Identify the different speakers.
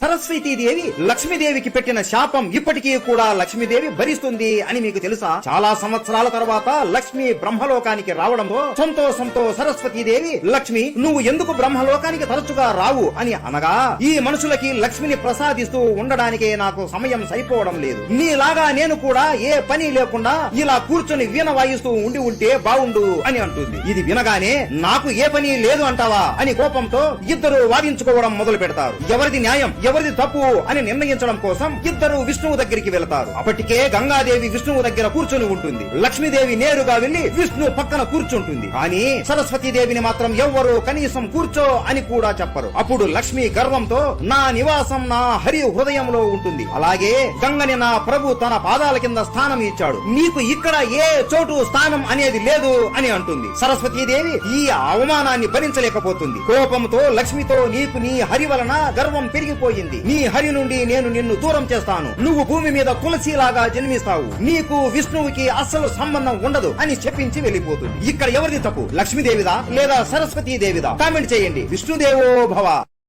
Speaker 1: సరస్వతీదేవి లక్ష్మీదేవికి పెట్టిన శాపం ఇప్పటికీ కూడా లక్ష్మీదేవి భరిస్తుంది అని మీకు తెలుసా? చాలా సంవత్సరాల తర్వాత లక్ష్మి బ్రహ్మలోకానికి రావడంతో సంతోషంతో సరస్వతీదేవి, లక్ష్మి నువ్వు ఎందుకు బ్రహ్మలోకానికి తరచుగా రావు అని అనగా, ఈ మనుషులకి లక్ష్మిని ప్రసాదిస్తూ ఉండడానికే నాకు సమయం సరిపోవడం లేదు. నీలాగా నేను కూడా ఏ పని లేకుండా ఇలా కూర్చొని వీణ వాయిస్తూ ఉంటే బావుండు అని అంటుంది. ఇది వినగానే నాకు ఏ పని లేదు అంటావా అని కోపంతో ఇద్దరు వాదించుకోవడం మొదలు పెడతారు. ఎవరిది న్యాయం ఎవరిది తప్పు అని నిర్ణయించడం కోసం ఇద్దరు విష్ణువు దగ్గరికి వెళతారు. అప్పటికే గంగాదేవి విష్ణువు దగ్గర కూర్చొని ఉంటుంది. లక్ష్మీదేవి నేరుగా వెళ్లి విష్ణు పక్కన కూర్చుంటుంది. కానీ సరస్వతీదేవిని మాత్రం ఎవ్వరూ కనీసం కూర్చో అని కూడా చెప్పరు. అప్పుడు లక్ష్మి గర్వంతో, నా నివాసం నా హరి హృదయంలో ఉంటుంది, అలాగే గంగని నా ప్రభు తన పాదాల కింద స్థానం ఇచ్చాడు, నీకు ఇక్కడ ఏ చోటు స్థానం అనేది లేదు అని అంటుంది. సరస్వతీదేవి ఈ అవమానాన్ని భరించలేకపోతుంది. కోపంతో లక్ష్మితో, నీకు నీ హరి వలన గర్వం పెరిగిపోయింది, నీ హరి నుండి నేను నిన్ను దూరం చేస్తాను, నువ్వు భూమి మీద తులసిలాగా జన్మిస్తావు, నీకు విష్ణువుకి అస్సలు సంబంధం ఉండదు అని చెప్పించి వెళ్లిపోతుంది. ఇక్కడ ఎవరిది తప్పు, లక్ష్మీదేవిదా లేదా సరస్వతీదేవిదా? కామెంట్ చేయండి. విష్ణుదేవో భవ.